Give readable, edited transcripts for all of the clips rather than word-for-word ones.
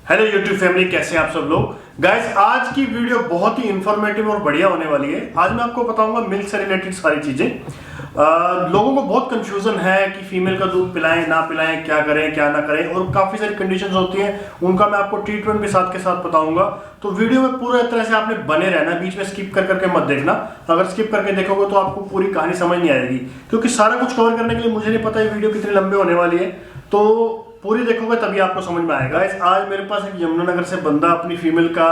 Hello YouTube family, कैसे हैं आप सब लोग। गाइस, आज की वीडियो बहुत ही इंफॉर्मेटिव और बढ़िया होने वाली है। आज मैं आपको बताऊंगा मिल्क से रिलेटेड सारी चीजें। लोगों को बहुत कंफ्यूजन है कि फीमेल का दूध पिलाएं ना पिलाएं, क्या करें क्या ना करें, और काफी सारी कंडीशंस होती हैं, उनका मैं आपको ट्रीटमेंट भी साथ के साथ बताऊंगा। तो वीडियो में पूरी तरह से आपने बने रहना, बीच में स्किप कर करके मत देखना। अगर स्किप करके देखोगे तो आपको पूरी कहानी समझ नहीं आएगी, क्योंकि सारा कुछ कवर करने के लिए मुझे नहीं पता ये वीडियो कितनी लंबी होने वाली है। तो पूरी देखोगे तभी आपको समझ में आएगा। आज मेरे पास एक यमुनानगर से बंदा अपनी फीमेल का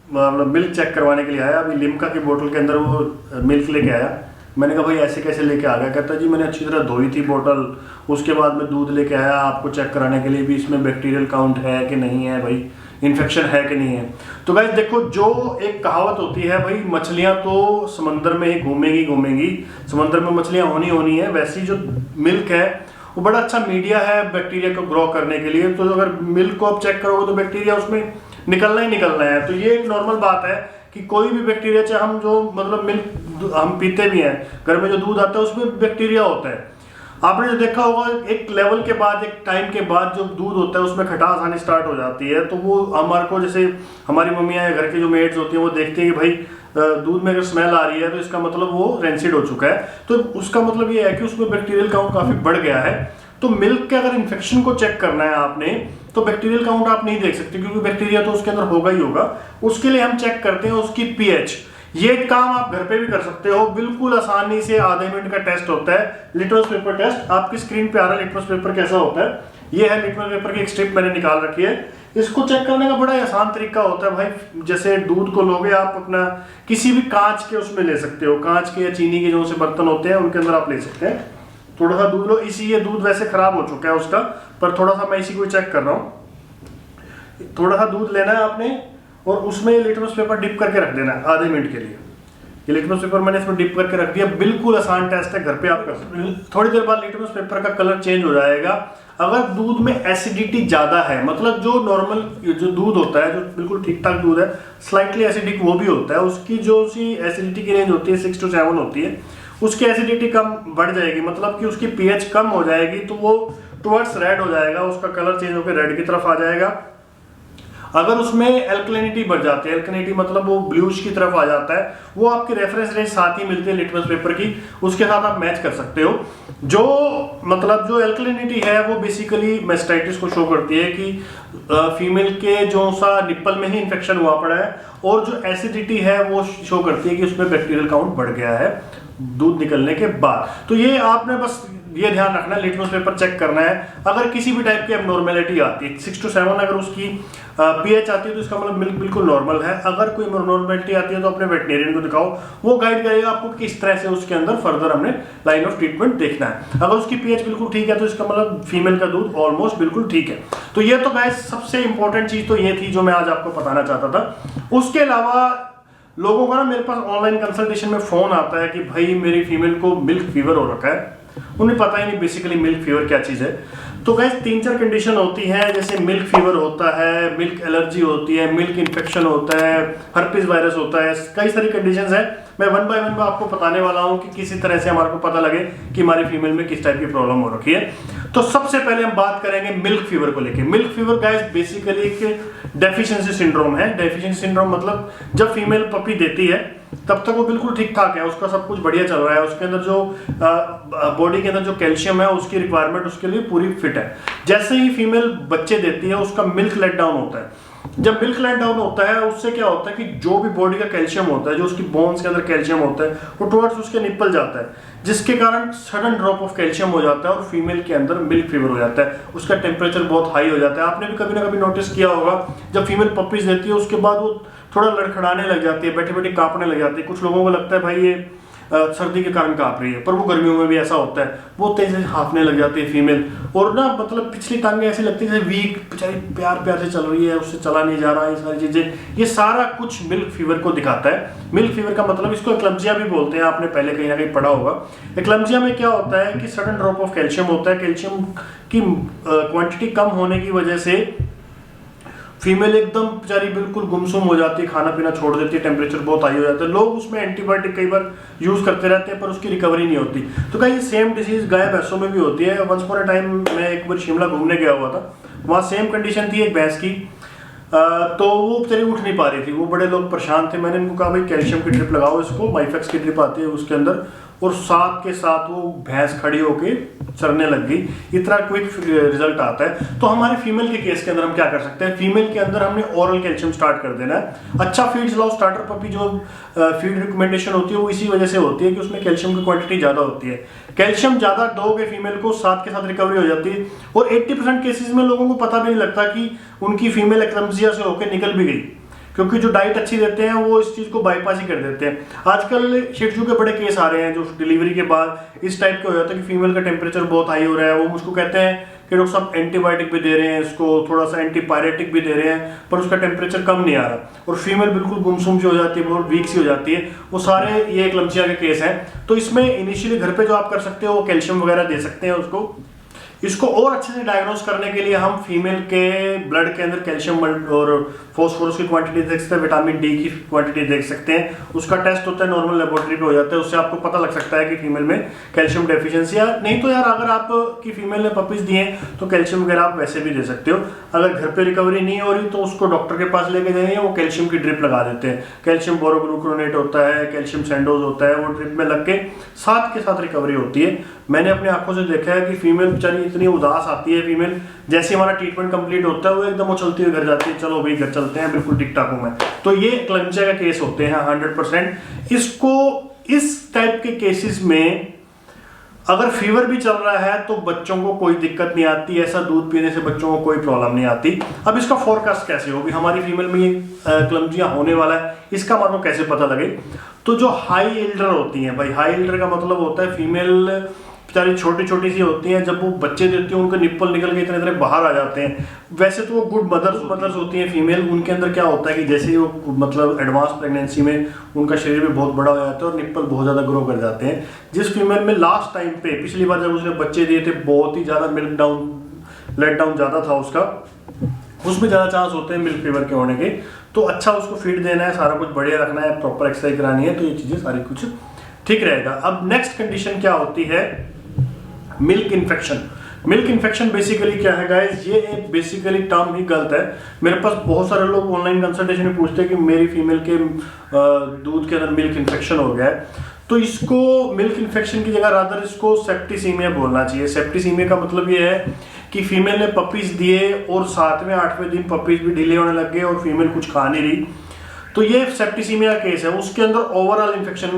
मतलब मिल्क चेक करवाने के लिए आया। अभी लिम्का की बोतल के अंदर वो मिल्क लेके आया। मैंने कहा भाई ऐसे कैसे लेके आ गया। कहता जी मैंने अच्छी तरह धोई थी बोतल, उसके बाद में दूध लेके आया आपको चेक कराने के लिए भी इसमें बैक्टीरियल काउंट है कि नहीं है, भाई इन्फेक्शन है कि नहीं है। तो गाइस देखो, जो एक कहावत होती है भाई, मछलियां तो समंदर में ही घूमेंगी, समंदर में मछलियां होनी है। वैसी जो मिल्क है वो बड़ा अच्छा मीडिया है बैक्टीरिया को ग्रो करने के लिए। तो अगर मिल्क को आप चेक करोगे तो बैक्टीरिया उसमें निकलना है। तो ये एक नॉर्मल बात है कि कोई भी बैक्टीरिया, चाहे हम जो मतलब मिल्क हम पीते भी हैं, घर में जो दूध आता है उसमें बैक्टीरिया होता है। आपने जो देखा होगा एक लेवल के बाद, एक टाइम के बाद जो दूध होता है उसमें खटास आनी स्टार्ट हो जाती है। तो वो हमारे को, जैसे हमारी मम्मियाँ या घर की जो मेड्स होती हैं वो देखती है कि भाई दूध में अगर स्मेल आ रही है तो इसका मतलब वो रेंसिड हो चुका है। तो उसका मतलब ये है कि उसमें बैक्टीरियल काउंट काफी बढ़ गया है। तो मिल्क के अगर इन्फेक्शन को चेक करना है आपने, तो बैक्टीरियल काउंट आप नहीं देख सकते, क्योंकि बैक्टीरिया तो उसके अंदर होगा ही होगा। उसके लिए हम चेक करते हैं उसकी पीएच। ये काम आप घर पे भी कर सकते हो बिल्कुल आसानी से। आधे मिनट का टेस्ट होता है, लिटमस पेपर टेस्ट। आपकी स्क्रीन पे आ रहा है लिटमस पेपर कैसा होता है। ये है लिटमस पेपर की एक स्ट्रिप मैंने निकाल रखी है। इसको चेक करने का बड़ा आसान तरीका होता है भाई। जैसे दूध को लोगे आप, अपना किसी भी कांच के उसमें ले सकते हो, कांच के या चीनी के जो से बर्तन होते हैं उनके अंदर आप ले सकते हैं। थोड़ा सा दूध लो। ये दूध वैसे खराब हो चुका है उसका, पर थोड़ा सा मैं इसी को चेक कर रहा हूँ। थोड़ा सा दूध लेना है आपने और उसमें लिटमस पेपर डिप करके रख देना है आधे मिनट के लिए। ये लिटमस पेपर मैंने इसमें डिप करके रख दिया। बिल्कुल आसान टेस्ट है, घर पे आप कर सकते हैं। थोड़ी देर बाद लिटमस पेपर का कलर चेंज हो जाएगा। अगर दूध में एसिडिटी ज्यादा है, मतलब जो नॉर्मल जो दूध होता है, जो बिल्कुल ठीक ठाक दूध है, स्लाइटली एसिडिक वो भी होता है, उसकी जो सी एसिडिटी की रेंज होती है 6 to 7 होती है, उसकी एसिडिटी कम बढ़ जाएगी, मतलब कि उसकी पीएच कम हो जाएगी। तो वो टुवर्ड्स रेड हो जाएगा, उसका कलर चेंज होकर रेड की तरफ आ जाएगा। अगर उसमें एल्कलिनिटी बढ़ जाती है, एल्कलिनिटी मतलब वो ब्लूइश की तरफ आ जाता है, वो आपकी रेफरेंस रेंज साथ ही मिलती है लिटमस पेपर की, उसके साथ आप मैच कर सकते हो। जो मतलब जो एल्कलिनिटी है वो बेसिकली मैस्टाइटिस को शो करती है कि फीमेल के जो सा निप्पल में ही इन्फेक्शन हुआ पड़ा है, और जो एसिडिटी है वो शो करती है कि उसमें बैक्टीरियल काउंट बढ़ गया है दूध निकलने के बाद। तो ये आपने बस ये ध्यान रखना है, लिटमस पेपर चेक करना है। अगर किसी भी टाइप की एबनॉर्मेलिटी आती है 6 to 7 अगर उसकी पीएच आती है तो इसका मतलब मिल्क बिल्कुल नॉर्मल है। अगर कोई नॉर्मलिटी आती है तो अपने वेटनेरियन को दिखाओ, वो गाइड करेगा आपको किस तरह से उसके अंदर फर्दर हमने लाइन ऑफ ट्रीटमेंट देखना है। अगर उसकी पीएच बिल्कुल ठीक है तो इसका मतलब फीमेल का दूध ऑलमोस्ट बिल्कुल ठीक है। तो ये तो गाइस सबसे इंपॉर्टेंट चीज तो ये थी जो मैं आज आपको बताना चाहता था। उसके अलावा लोगों का ना मेरे पास ऑनलाइन कंसल्टेशन में फोन आता है कि भाई मेरी फीमेल को मिल्क फीवर हो रखा है। उन्हें पता ही नहीं बेसिकली मिल्क फीवर क्या चीज है। तो गाइस 3-4 कंडीशन होती है, जैसे मिल्क फीवर होता है, मिल्क एलर्जी होती है, मिल्क इन्फेक्शन होता है, हर्पीज वायरस होता है, कई सारी कंडीशंस है। मैं 1 by 1 में आपको बताने वाला हूं कि किसी तरह से हमारे को पता लगे कि हमारी फीमेल में किस टाइप की प्रॉब्लम हो रखी है। तो सबसे पहले हम बात करेंगे मिल्क फीवर को लेके। मिल्क फीवर गाइस बेसिकली एक डेफिशिएंसी सिंड्रोम है। डेफिशिएंसी सिंड्रोम मतलब जब फीमेल पपी देती है तब तक वो बिल्कुल ठीक ठाक है, उसका सब कुछ बढ़िया चल रहा है, उसके अंदर जो बॉडी के अंदर जो कैल्शियम है उसकी रिक्वायरमेंट उसके लिए पूरी फिट है। जैसे ही फीमेल बच्चे देती है उसका मिल्क लेट डाउन होता है। जब मिल्क लेट डाउन होता है उससे क्या होता है कि जो भी बॉडी का कैल्शियम होता है, जो उसकी बोन्स के अंदर कैल्शियम होता है, वो टुवर्ड्स उसके निप्पल जाता है, जिसके कारण सडन ड्रॉप ऑफ कैल्शियम हो जाता है और फीमेल के अंदर मिल्क फीवर हो जाता है। उसका टेम्परेचर बहुत हाई हो जाता है। आपने भी कभी ना कभी नोटिस किया होगा, जब फीमेल पपीज देती है उसके बाद वो थोड़ा लड़खड़ाने लग जाती है, बैठे बैठे कांपने लग जाती है। कुछ लोगों को लगता है भाई ये सर्दी के कारण कांप रही है, पर वो गर्मियों में भी ऐसा होता है, वो तेजी से हाँफने लग जाती है फीमेल। और ना मतलब पिछली टांगें ऐसी लगती है जैसे वीक, बेचारी प्यार प्यार से चल रही है, उससे चला नहीं जा रहा है। ये सारी चीजें, ये सारा कुछ मिल्क फीवर को दिखाता है। मिल्क फीवर का मतलब, इसको एक्लम्जिया भी बोलते हैं, आपने पहले कहीं ना कहीं पढ़ा होगा। एक्लम्जिया में क्या होता है कि सडन ड्रॉप ऑफ कैल्शियम होता है। कैल्शियम की क्वांटिटी कम होने की वजह से फीमेल एकदम बेचारी बिल्कुल गुमसुम हो जाती है, खाना पीना छोड़ देती है, टेम्परेचर बहुत हाई हो जाता है। लोग उसमें एंटीबायोटिक कई बार यूज करते रहते हैं पर उसकी रिकवरी नहीं होती। तो कहीं सेम डिसीज गाय भैंसों में भी होती है। वंस अपॉन अ टाइम मैं एक बार शिमला घूमने गया हुआ था, वहाँ सेम कंडीशन थी एक भैंस की। तो वो बेचारी उठ नहीं पा रही थी, वो बड़े लोग परेशान थे। मैंने इनको कहा भाई कैल्शियम की ड्रिप लगाओ इसको, माइफेक्स की ड्रिप आती है उसके अंदर, और साथ के साथ वो भैंस खड़ी होके चरने लग गई। इतना क्विक रिजल्ट आता है। तो हमारे फीमेल के केस के अंदर हम क्या कर सकते हैं, फीमेल के अंदर हमने ओरल कैल्शियम स्टार्ट कर देना है। अच्छा फीड लाओ, स्टार्टर पपी जो फीड रिकमेंडेशन होती है वो इसी वजह से होती है कि उसमें कैल्शियम की क्वांटिटी ज्यादा होती है। कैल्शियम ज्यादा दोगे फीमेल को, साथ के साथ रिकवरी हो जाती है। और 80% केसेस में लोगों को पता भी नहीं लगता कि उनकी फीमेल एक्लम्सिया से होकर निकल भी गई, क्योंकि जो डाइट अच्छी देते हैं वो इस चीज को बाईपास ही कर देते हैं। आजकल शिशु के बड़े केस आ रहे हैं जो डिलीवरी के बाद इस टाइप के हो जाता है कि फीमेल का टेम्परेचर बहुत हाई हो रहा है, वो मुझको कहते हैं कि डॉक्टर साहब एंटीबायोटिक भी दे रहे हैं, इसको थोड़ा सा एंटीपायरेटिक भी दे रहे हैं, पर उसका टेम्परेचर कम नहीं आ रहा, और फीमेल बिल्कुल गुमसुम सी हो जाती है, बहुत वीक सी हो जाती है। वो सारे ये एक्लम्सिया के केस हैं। तो इसमें इनिशियली घर पे जो आप कर सकते हो वो कैल्शियम वगैरह दे सकते हैं उसको। इसको और अच्छे से डायग्नोस करने के लिए हम फीमेल के ब्लड के अंदर कैल्शियम और फॉस्फोरस की क्वांटिटी देख सकते हैं, विटामिन डी की क्वांटिटी देख सकते हैं। उसका टेस्ट होता है, नॉर्मल लेबोरेटरी पे हो जाता है, उससे आपको पता लग सकता है कि फीमेल में कैल्शियम डेफिशिएंसी है। नहीं तो यार अगर आपकी फीमेल ने पपीज दिए तो कैल्शियम वगैरह आप वैसे भी दे सकते हो। अगर घर पे रिकवरी नहीं हो रही तो उसको डॉक्टर के पास लेके जाइए, वो कैल्शियम की ड्रिप लगा देते हैं। कैल्शियम बोरोग्लूकोनेट होता है, कैल्शियम सैंडोज होता है, वो ड्रिप में लग के साथ रिकवरी होती है। मैंने अपनी आंखों से देखा है कि फीमेल बेचारी इतनी उदास आती है, फीमेल जैसे हमारा ट्रीटमेंट कंप्लीट होता है वो एकदम उछलती हुई घर जाती है, चलो भाई घर चलते हैं, बिल्कुल ठीक ठाक हूं मैं। तो ये क्लम्सिया का केस होते हैं 100%। इसको इस टाइप के केसेस में अगर फीवर भी चल रहा है तो बच्चों को कोई दिक्कत नहीं आती, ऐसा दूध पीने से बच्चों को कोई प्रॉब्लम नहीं आती। अब इसका फोरकास्ट कैसे होगी, हमारी फीमेल में ये क्लम्सिया होने वाला है, इसका मतलब कैसे पता लगे। तो जो हाई एल्डर होती हैं भाई, हाई एल्डर का मतलब होता है फीमेल बेचारी छोटी छोटी सी होती हैं, जब वो बच्चे देती हैं उनके निप्पल निकल के इतने बाहर आ जाते हैं। वैसे तो वो गुड मदर्स होती हैं फीमेल, उनके अंदर क्या होता है कि जैसे ही वो मतलब एडवांस प्रेगनेंसी में उनका शरीर भी बहुत बड़ा हो जाता है और निप्पल बहुत ज़्यादा ग्रो कर जाते हैं। जिस फीमेल में लास्ट टाइम पे पिछली बार जब उसने बच्चे दिए थे बहुत ही ज़्यादा मिल्क डाउन लेट डाउन ज़्यादा था उसका, उसमें ज़्यादा चांस होते हैं मिल्क फीवर के होने के। तो अच्छा उसको फीड देना है, सारा कुछ बढ़िया रखना है, प्रॉपर एक्सरसाइज करानी है, तो ये चीज़ें सारी कुछ ठीक रहेगा। अब नेक्स्ट कंडीशन क्या होती है, milk infection. Milk infection basically क्या है गाइस, ये बेसिकली टर्म ही गलत है। मेरे पास बहुत सारे लोग ऑनलाइन कंसल्टेशन में पूछते हैं कि मेरी फीमेल के दूध के अंदर मिल्क इन्फेक्शन हो गया है। तो इसको मिल्क इन्फेक्शन की जगह रादर इसको सेप्टिसीमिया बोलना चाहिए। सेप्टिसीमिया का मतलब ये है कि फीमेल ने पपीज दिए और 7वें 8वें दिन पपीज भी ढीले होने लग गए और फीमेल कुछ खा नहीं रही, तो ये सेप्टिसीमिया केस है। उसके अंदर ओवरऑल इन्फेक्शन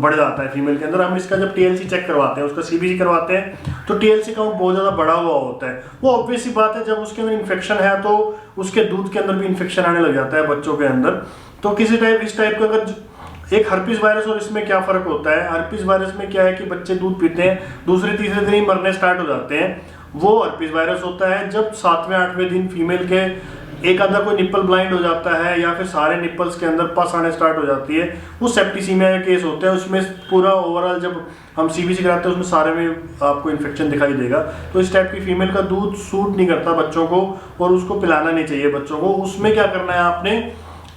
बढ़ जाता है फीमेल के अंदर। हम इसका जब टीएलसी चेक करवाते हैं, उसका सीबीसी करवाते हैं, तो टीएलसी काउंट बहुत ज़्यादा बढ़ा हुआ होता है। वो ऑब्वियस सी बात है, जब उसके अंदर इन्फेक्शन है तो उसके दूध के अंदर भी इन्फेक्शन आने लग जाता है बच्चों के अंदर। तो किसी टाइप इस टाइप का अगर एक हर्पीस वायरस और इसमें क्या फ़र्क होता है, हर्पीस वायरस में क्या है कि बच्चे दूध पीते हैं, दूसरे तीसरे दिन ही मरने स्टार्ट हो जाते हैं, वो हर्पीस वायरस होता है। जब 7वें 8वें दिन फीमेल के एक आधा कोई निप्पल ब्लाइंड हो जाता है या फिर सारे निप्पल्स के अंदर पस आने स्टार्ट हो जाती है, वो सेप्टिसीमिया का केस होता है। उसमें पूरा ओवरऑल जब हम सीबीसी कराते हैं उसमें सारे में आपको इन्फेक्शन दिखाई देगा। तो इस टाइप की फीमेल का दूध सूट नहीं करता बच्चों को और उसको पिलाना नहीं चाहिए बच्चों को। उसमें क्या करना है आपने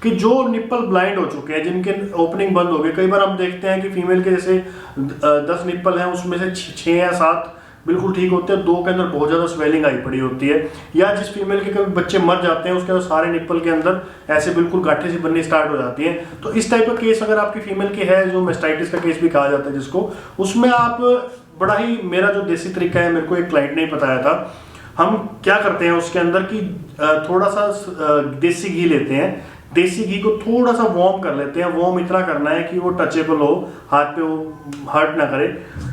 कि जो निप्पल ब्लाइंड हो चुके हैं, जिनके ओपनिंग बंद हो गए, कई बार हम देखते हैं कि फीमेल के जैसे 10 निप्पल हैं उसमें से 6 या 7 बिल्कुल ठीक होते हैं, 2 के अंदर बहुत ज़्यादा स्वेलिंग आई पड़ी होती है, या जिस फीमेल के कभी बच्चे मर जाते हैं उसके अंदर सारे निप्पल के अंदर ऐसे बिल्कुल गांठें सी बननी स्टार्ट हो जाती हैं। तो इस टाइप का केस अगर आपकी फीमेल के है, जो मेस्टाइटिस का केस भी कहा जाता है जिसको, उसमें आप बड़ा ही, मेरा जो देसी तरीका है, मेरे को एक क्लाइंट ने बताया था, हम क्या करते हैं उसके अंदर कि थोड़ा सा देसी घी लेते हैं, देसी घी को थोड़ा सा वार्म कर लेते हैं। वार्म इतना करना है कि वो टचेबल हो, हाथ पे वो हर्ट ना करे,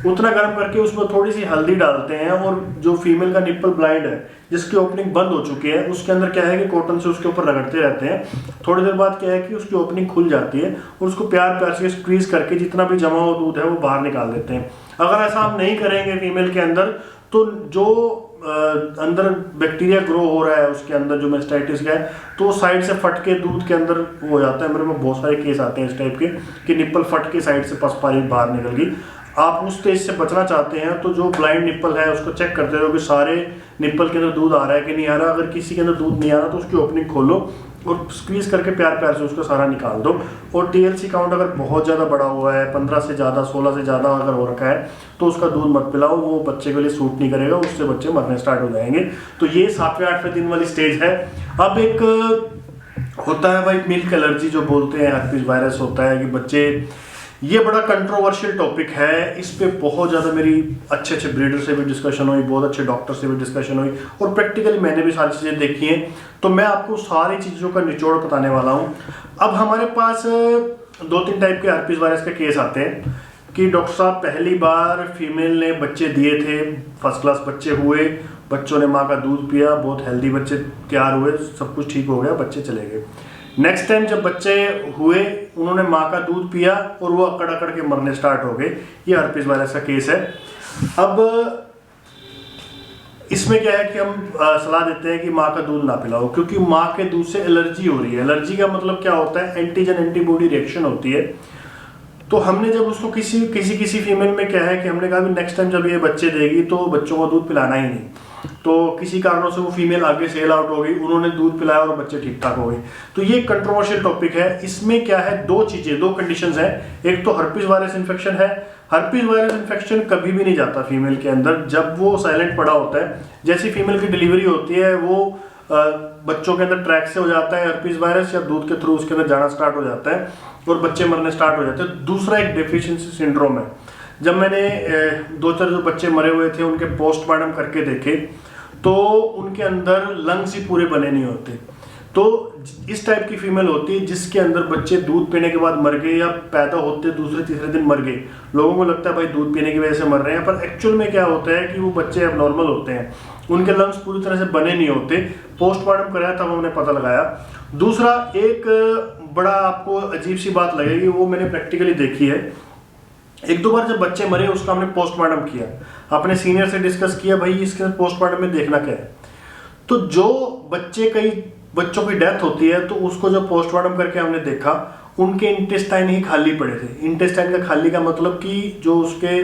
उतना गर्म करके उसमें थोड़ी सी हल्दी डालते हैं। और जो फीमेल का निप्पल ब्लाइंड है, जिसकी ओपनिंग बंद हो चुकी है, उसके अंदर क्या है कि कॉटन से उसके ऊपर रगड़ते रहते हैं। थोड़ी देर बाद क्या है कि उसकी ओपनिंग खुल जाती है और उसको प्यार प्यार से स्क्वीज करके जितना भी जमा हुआ दूध है वो बाहर निकाल देते हैं। अगर ऐसा हम नहीं करेंगे फीमेल के अंदर, तो जो अंदर बैक्टीरिया ग्रो हो रहा है उसके अंदर, जो मेस्टाइटिस का है, तो साइड से फट के दूध के अंदर हो जाता है। मेरे में बहुत सारे केस आते हैं इस टाइप के कि निप्पल फट के साइड से पस पानी बाहर निकल गई। आप उस स्टेज से बचना चाहते हैं तो जो ब्लाइंड निप्पल है उसको चेक करते रहो कि सारे निप्पल के अंदर दूध आ रहा है कि नहीं आ रहा। अगर किसी के अंदर दूध नहीं आ रहा तो उसकी ओपनिंग खोलो और स्क्वीज करके प्यार प्यार से उसको सारा निकाल दो। और टीएलसी काउंट अगर बहुत ज़्यादा बढ़ा हुआ है, 15 से ज़्यादा, 16 से ज़्यादा अगर हो रखा है, तो उसका दूध मत पिलाओ, वो बच्चे के लिए सूट नहीं करेगा, उससे बच्चे मरने स्टार्ट हो जाएंगे। तो ये 7वें 8वें दिन वाली स्टेज है। अब एक होता है भाई मिल्क एलर्जी जो बोलते हैं, हर्पीज वायरस होता है कि बच्चे, ये बड़ा कंट्रोवर्शियल टॉपिक है। इस पे बहुत ज़्यादा मेरी अच्छे अच्छे ब्रीडर से भी डिस्कशन हुई, बहुत अच्छे डॉक्टर से भी डिस्कशन हुई, और प्रैक्टिकली मैंने भी सारी चीज़ें देखी हैं। तो मैं आपको सारी चीज़ों का निचोड़ बताने वाला हूँ। अब हमारे पास 2-3 टाइप के हर्पीज वायरस के केस आते हैं कि डॉक्टर साहब पहली बार फीमेल ने बच्चे दिए थे, फर्स्ट क्लास बच्चे हुए, बच्चों ने माँ का दूध पिया, बहुत हेल्दी बच्चे तैयार हुए, सब कुछ ठीक हो गया, बच्चे चले गए। नेक्स्ट टाइम जब बच्चे हुए, उन्होंने माँ का दूध पिया और वो अकड़ अकड़ के मरने स्टार्ट हो गए। ये हर्पीज वायरस का केस है। अब इसमें क्या है कि हम सलाह देते हैं कि माँ का दूध ना पिलाओ, क्योंकि माँ के दूध से एलर्जी हो रही है। एलर्जी का मतलब क्या होता है, एंटीजन एंटीबॉडी रिएक्शन होती है। तो हमने जब उसको किसी फीमेल में क्या है कि हमने कहा भी नेक्स्ट टाइम जब ये बच्चे देगी तो बच्चों को दूध पिलाना ही नहीं। तो किसी कारणों से वो फीमेल आगे सेल आउट हो गई, उन्होंने दूध पिलाया और बच्चे ठीक ठाक हो गए। तो ये कंट्रोवर्शियल टॉपिक है। इसमें क्या है, दो कंडीशंस हैं। एक तो हर्पीज वायरस इन्फेक्शन है। हर्पीज वायरस इन्फेक्शन कभी भी नहीं जाता फीमेल के अंदर, जब वो साइलेंट पड़ा होता है। जैसी फीमेल की डिलीवरी होती है, वो बच्चों के अंदर ट्रैक से हो जाता है हर्पीज वायरस, या दूध के थ्रू उसके अंदर जाना स्टार्ट हो जाता है और बच्चे मरने स्टार्ट हो जाते हैं। दूसरा एक डेफिशिएंसी सिंड्रोम है। जब मैंने 2-4 जो बच्चे मरे हुए थे उनके पोस्टमार्टम करके देखे, तो उनके अंदर लंग्स ही पूरे बने नहीं होते। तो इस टाइप की फीमेल होती है जिसके अंदर बच्चे दूध पीने के बाद मर गए, या पैदा होते दूसरे तीसरे दिन मर गए। लोगों को लगता है भाई दूध पीने की वजह से मर रहे हैं, पर एक्चुअल में क्या होता है कि वो बच्चे अब नॉर्मल होते हैं, उनके लंग्स पूरी तरह से बने नहीं होते। पोस्टमार्टम कराया तब हमने पता लगाया। दूसरा एक बड़ा आपको अजीब सी बात लगेगी, वो मैंने प्रैक्टिकली देखी है। 1-2 बार जब बच्चे मरे उसका हमने पोस्टमार्टम किया, अपने सीनियर से डिस्कस किया, भाई इसके पोस्टमार्टम में देखना क्या है। तो जो बच्चों की डेथ होती है, तो उसको जब पोस्टमार्टम करके हमने देखा, उनके इंटेस्टाइन ही खाली पड़े थे। इंटेस्टाइन का खाली का मतलब कि जो उसके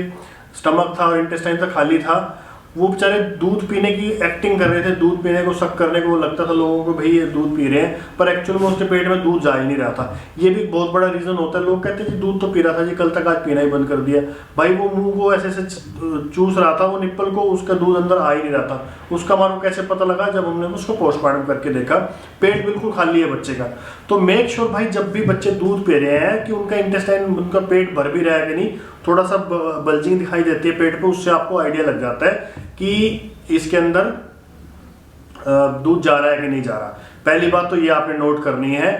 स्टमक था और इंटेस्टाइन था खाली था, वो बेचारे दूध पीने की एक्टिंग कर रहे थे, दूध पीने को शक करने को लगता था लोगों को भाई ये दूध पी रहे हैं, पर एक्चुअल में उसके पेट में दूध जा ही नहीं रहा था। ये भी बहुत बड़ा रीजन होता है। लोग कहते हैं जी दूध तो पी रहा था जी, कल तक आज पीना ही बंद कर दिया। भाई वो मुंह को ऐसे चूस रहा था, वो निप्पल को, उसका दूध अंदर आ ही नहीं रहा था। उसका हमारे को कैसे पता लगा, जब हमने उसको पोस्टमार्टम करके देखा, पेट बिल्कुल खाली है बच्चे का। तो मेक श्योर भाई जब भी बच्चे दूध पी रहे हैं कि उनका इंटेस्टाइन, उनका पेट भर भी रहा है कि नहीं, थोड़ा सा बल्जिंग दिखाई देती है पेट पे, उससे आपको आइडिया लग जाता है कि इसके अंदर दूध जा रहा है कि नहीं जा रहा। पहली बात तो ये आपने नोट करनी है।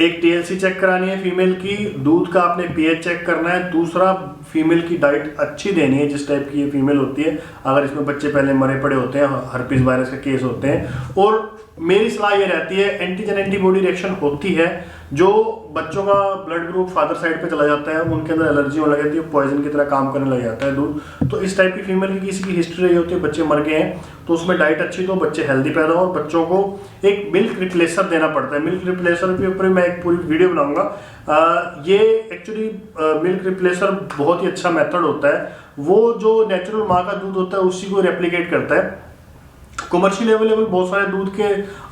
एक टीएलसी चेक करानी है फीमेल की, दूध का आपने पीएच चेक करना है। दूसरा, फीमेल की डाइट अच्छी देनी है, जिस टाइप की ये फीमेल होती है। अगर इसमें बच्चे पहले मरे पड़े होते हैं, हर्पीज वायरस के केस होते हैं। और मेरी सलाह ये रहती है, एंटीजन एंटीबॉडी रिएक्शन होती है, जो बच्चों का ब्लड ग्रुप फादर साइड पे चला जाता है, उनके अंदर एलर्जी होने लग जाती है, पॉइजन की तरह काम करने लग जाता है दूध। तो इस टाइप की फीमेल की किसी की हिस्ट्री रही होती है, बच्चे मर गए हैं, तो उसमें डाइट अच्छी तो बच्चे हेल्दी पैदा हो। बच्चों को एक मिल्क रिप्लेसर देना पड़ता है। मिल्क रिप्लेसर के ऊपर मैं एक पूरी वीडियो बनाऊंगा। ये एक्चुअली मिल्क रिप्लेसर बहुत ही अच्छा मेथड होता है। वो जो नेचुरल माँ का दूध होता है उसी को रेप्लिकेट करता है। कमर्शियल अवेलेबल बहुत सारे दूध के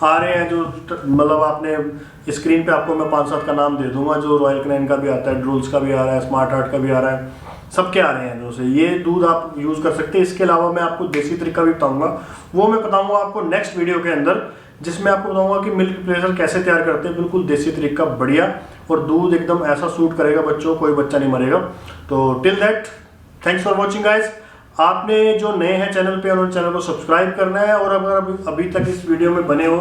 आ रहे हैं, जो मतलब आपने स्क्रीन पे आपको मैं 5-7 का नाम दे दूंगा, जो रॉयल कैनिन का भी आता है, ड्रूल्स का भी आ रहा है, स्मार्ट हार्ट का भी आ रहा है, सबके आ रहे हैं। जो से ये दूध आप यूज कर सकते हैं। इसके अलावा मैं आपको देसी तरीका भी बताऊंगा, वो मैं बताऊंगा आपको नेक्स्ट वीडियो के अंदर, जिसमें आपको बताऊंगा कि मिल्क रिप्लेसर कैसे तैयार करते हैं, बिल्कुल देसी तरीका, बढ़िया, और दूध एकदम ऐसा सूट करेगा बच्चों, कोई बच्चा नहीं मरेगा। तो till that, thanks for watching guys. आपने जो नए हैं चैनल पे, उन्होंने चैनल को सब्सक्राइब करना है, और अगर अभी तक इस वीडियो में बने हो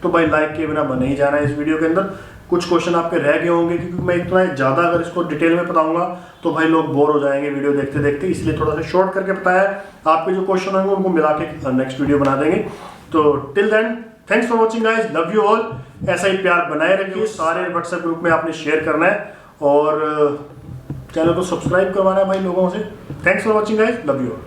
तो भाई लाइक के बिना बने ही जाना है। इस वीडियो के अंदर कुछ क्वेश्चन आपके रह गए होंगे, क्योंकि मैं इतना ज़्यादा अगर इसको डिटेल में बताऊंगा तो भाई लोग बोर हो जाएंगे वीडियो देखते देखते, इसलिए थोड़ा सा शॉर्ट करके बताया। आपके जो क्वेश्चन होंगे उनको मिला के नेक्स्ट वीडियो बना देंगे। तो till then, thanks for watching guys, love you all. ऐसा ही प्यार बनाए रखिए। सारे व्हाट्सएप ग्रुप में आपने शेयर करना है, और चैनल को सब्सक्राइब करवाना है भाई लोगों से। Thanks for watching guys, love you all.